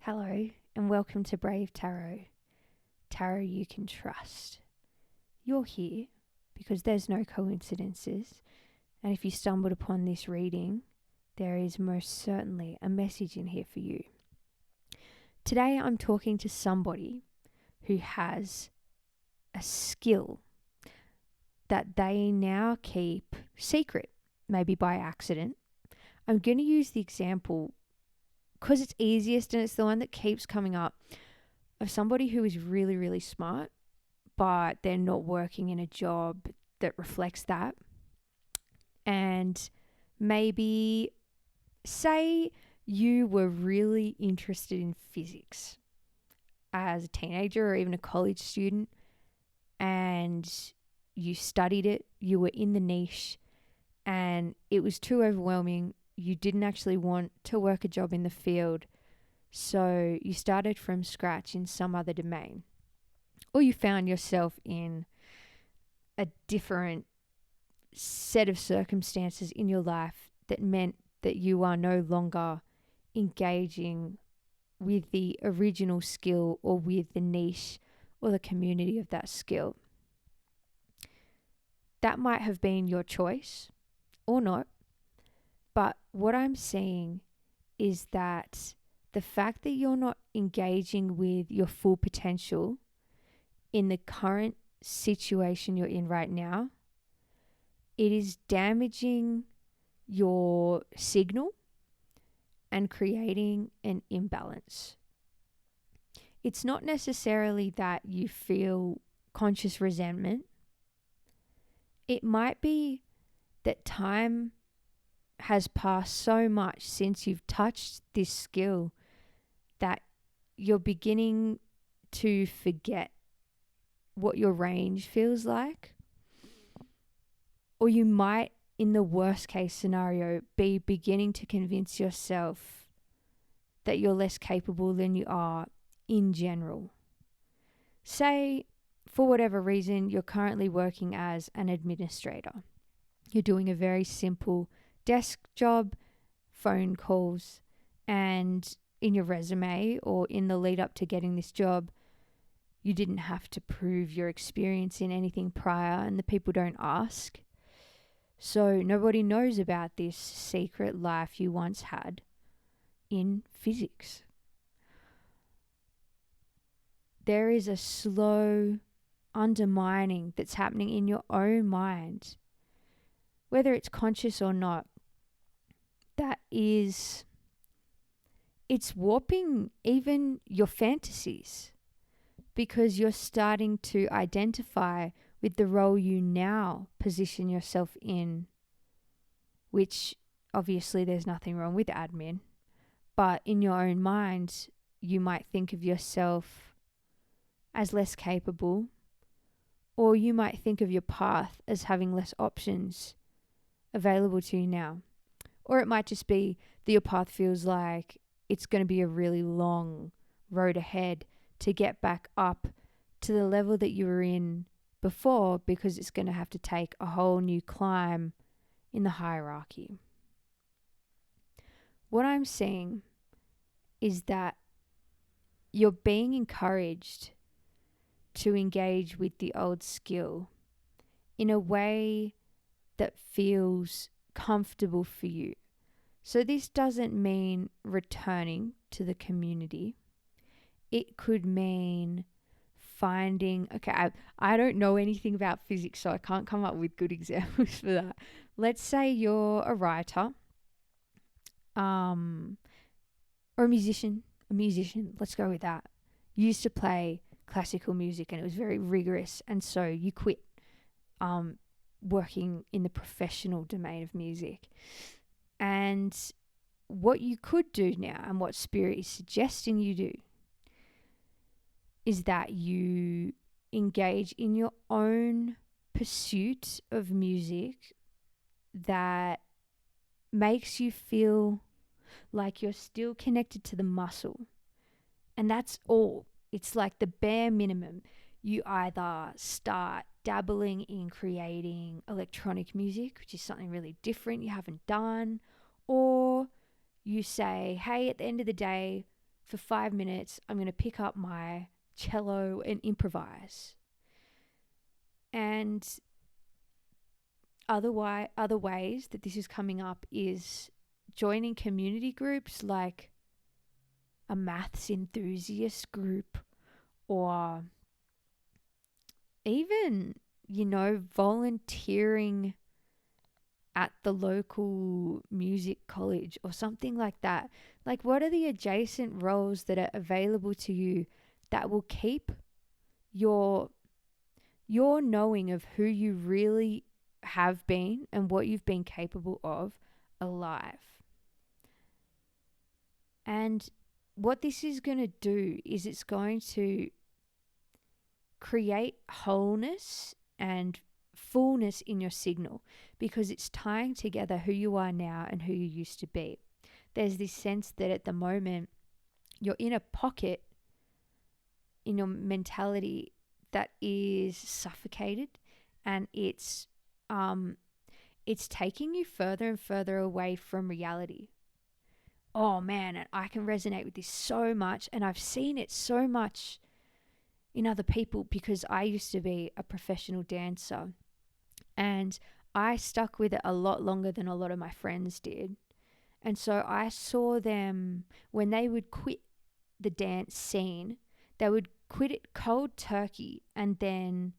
Hello, and welcome to Brave Tarot. Tarot you can trust. You're here because there's no coincidences, and if you stumbled upon this reading, there is most certainly a message in here for you. Today I'm talking to somebody who has a skill that they now keep secret, maybe by accident. I'm going to use the example because it's easiest and it's the one that keeps coming up, of somebody who is really, really smart, but they're not working in a job that reflects that. And maybe say you were really interested in physics as a teenager or even a college student, and you studied it, you were in the niche, and it was too overwhelming. You didn't actually want to work a job in the field, so you started from scratch in some other domain. Or you found yourself in a different set of circumstances in your life that meant that you are no longer engaging with the original skill or with the niche or the community of that skill. That might have been your choice or not. But what I'm seeing is that the fact that you're not engaging with your full potential in the current situation you're in right now, it is damaging your signal and creating an imbalance. It's not necessarily that you feel conscious resentment. It might be that time has passed so much since you've touched this skill that you're beginning to forget what your range feels like. Or you might, in the worst case scenario, be beginning to convince yourself that you're less capable than you are in general. Say, for whatever reason, you're currently working as an administrator. You're doing a very simple desk job, phone calls, and in your resume or in the lead up to getting this job, you didn't have to prove your experience in anything prior, and the people don't ask. So nobody knows about this secret life you once had in physics. There is a slow undermining that's happening in your own mind, whether it's conscious or not, it's warping even your fantasies, because you're starting to identify with the role you now position yourself in, which obviously there's nothing wrong with admin, but in your own mind, you might think of yourself as less capable, or you might think of your path as having less options available to you now. Or it might just be that your path feels like it's going to be a really long road ahead to get back up to the level that you were in before, because it's going to have to take a whole new climb in the hierarchy. What I'm seeing is that you're being encouraged to engage with the old skill in a way that feels comfortable for you. So this doesn't mean returning to the community. It could mean finding, I don't know anything about physics, so I can't come up with good examples for that. Let's say you're a writer, or a musician, let's go with that. You used to play classical music and it was very rigorous, and so you quit working in the professional domain of music. And what you could do now, and what Spirit is suggesting you do, is that you engage in your own pursuit of music that makes you feel like you're still connected to the muscle. And that's all. It's like the bare minimum. You either start dabbling in creating electronic music, which is something really different you haven't done, or you say, hey, at the end of the day, for 5 minutes, I'm going to pick up my cello and improvise. And other ways that this is coming up is joining community groups like a maths enthusiast group, or even, volunteering at the local music college or something like that. Like, what are the adjacent roles that are available to you that will keep your knowing of who you really have been and what you've been capable of alive? And what this is going to do is it's going to create wholeness and fullness in your signal, because it's tying together who you are now and who you used to be. There's this sense that at the moment you're in a pocket in your mentality that is suffocated, and it's taking you further and further away from reality. Oh man, and I can resonate with this so much, and I've seen it so much in other people because I used to be a professional dancer, and I stuck with it a lot longer than a lot of my friends did. And so I saw them, when they would quit the dance scene, they would quit it cold turkey, and then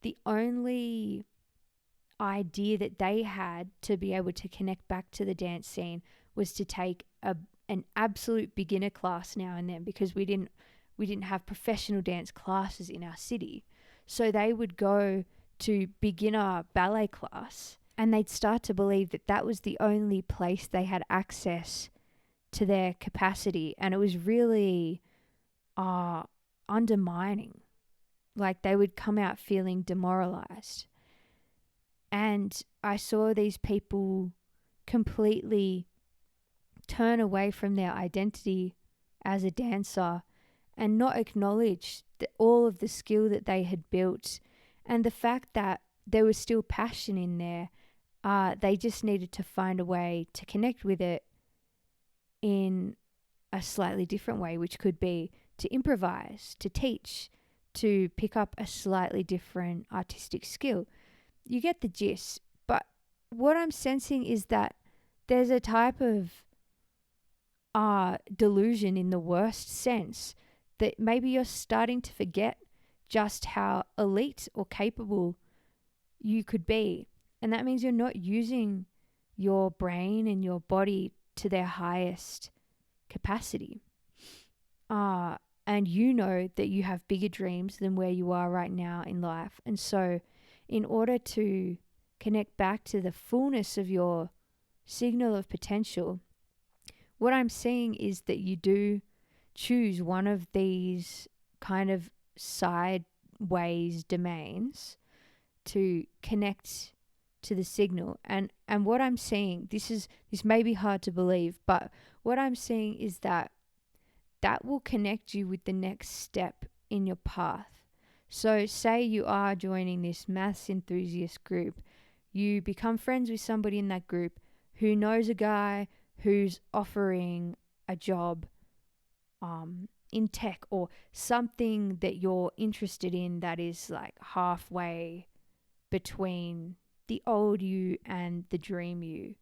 the only idea that they had to be able to connect back to the dance scene was to take an absolute beginner class now and then, because we didn't have professional dance classes in our city. So they would go to beginner ballet class, and they'd start to believe that that was the only place they had access to their capacity, and it was really undermining. Like, they would come out feeling demoralized. And I saw these people completely turn away from their identity as a dancer and not acknowledge all of the skill that they had built, and the fact that there was still passion in there. They just needed to find a way to connect with it in a slightly different way, which could be to improvise, to teach, to pick up a slightly different artistic skill. You get the gist. But what I'm sensing is that there's a type of delusion, in the worst sense, that maybe you're starting to forget just how elite or capable you could be. And that means you're not using your brain and your body to their highest capacity. And you know that you have bigger dreams than where you are right now in life. And so in order to connect back to the fullness of your signal of potential, what I'm seeing is that you do choose one of these kind of sideways domains to connect to the signal. And what I'm seeing, this may be hard to believe, but what I'm seeing is that will connect you with the next step in your path. So say you are joining this maths enthusiast group, you become friends with somebody in that group who knows a guy who's offering a job in tech, or something that you're interested in that is like halfway between the old you and the dream you.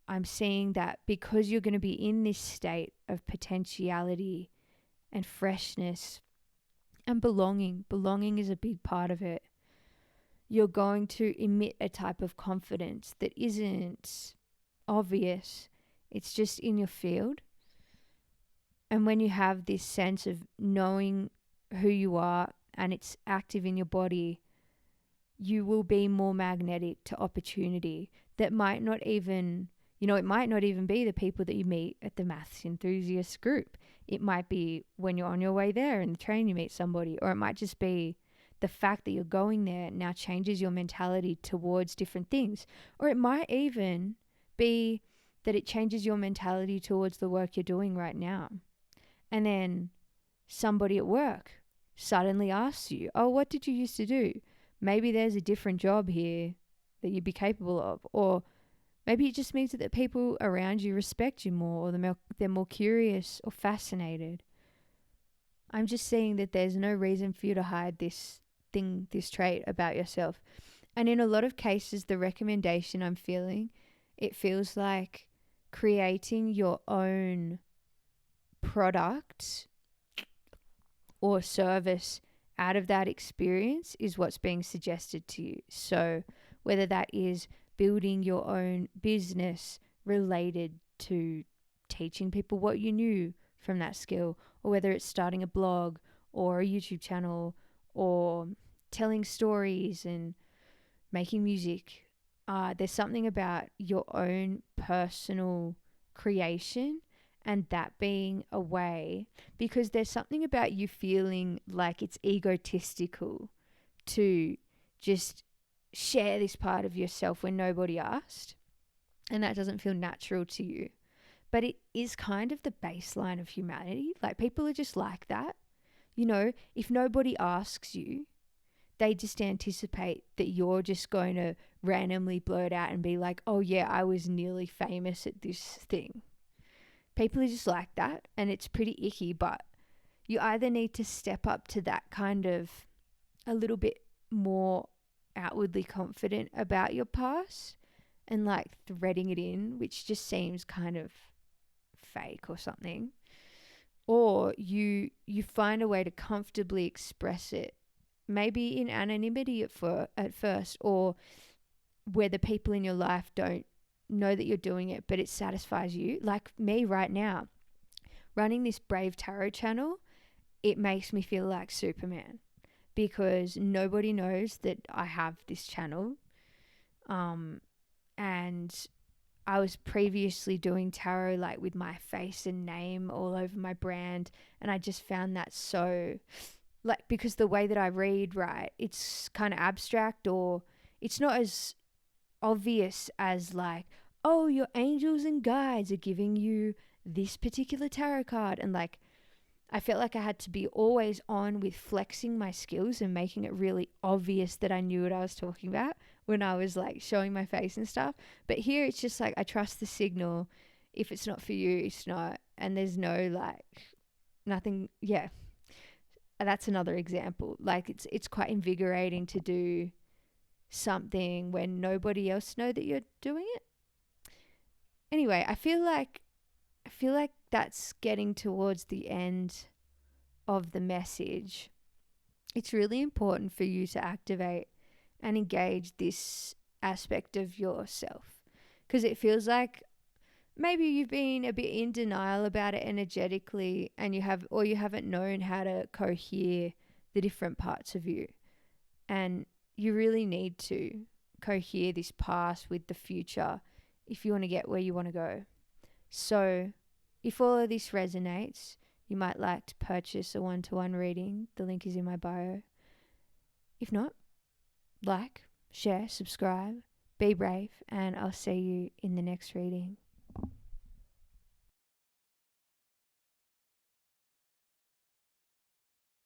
I'm seeing that because you're going to be in this state of potentiality and freshness and belonging is a big part of it. You're going to emit a type of confidence that isn't obvious. It's just in your field. And when you have this sense of knowing who you are and it's active in your body, you will be more magnetic to opportunity that might not even, it might not even be the people that you meet at the maths enthusiast group. It might be when you're on your way there in the train you meet somebody, or it might just be the fact that you're going there now changes your mentality towards different things. Or it might even be that it changes your mentality towards the work you're doing right now. And then somebody at work suddenly asks you, oh, what did you used to do? Maybe there's a different job here that you'd be capable of. Or Maybe it just means that the people around you respect you more, or they're more curious or fascinated. I'm just seeing that there's no reason for you to hide this trait about yourself. And in a lot of cases, the recommendation I'm feeling, it feels like creating your own product or service out of that experience is what's being suggested to you. So whether that is building your own business related to teaching people what you knew from that skill, or whether it's starting a blog or a YouTube channel or telling stories and making music, there's something about your own personal creation and that being a way, because there's something about you feeling like it's egotistical to just share this part of yourself when nobody asked, and that doesn't feel natural to you. But it is kind of the baseline of humanity. Like, people are just like that. You know, if nobody asks you, they just anticipate that you're just going to randomly blurt out and be like, oh yeah, I was nearly famous at this thing. People are just like that, and it's pretty icky, but you either need to step up to that kind of a little bit more outwardly confident about your past and like threading it in, which just seems kind of fake or something, or you find a way to comfortably express it, maybe in anonymity at first, or where the people in your life don't know that you're doing it, but it satisfies you. Like me right now, running this Brave Tarot channel, it makes me feel like Superman, because nobody knows that I have this channel. And I was previously doing tarot like with my face and name all over my brand, and I just found that so, like, because the way that I read, right, it's kind of abstract, or it's not as obvious as like, oh, your angels and guides are giving you this particular tarot card. And like, I felt like I had to be always on with flexing my skills and making it really obvious that I knew what I was talking about when I was like showing my face and stuff. But here it's just like, I trust the signal. If it's not for you, it's not. And there's no like, nothing. Yeah. That's another example. Like, it's quite invigorating to do something when nobody else know that you're doing it. Anyway, I feel like that's getting towards the end of the message. It's really important for you to activate and engage this aspect of yourself, because it feels like maybe you've been a bit in denial about it energetically, and you haven't known how to cohere the different parts of you. And you really need to cohere this past with the future if you want to get where you want to go. So if all of this resonates, you might like to purchase a 1-to-1 reading. The link is in my bio. If not, like, share, subscribe, be brave, and I'll see you in the next reading.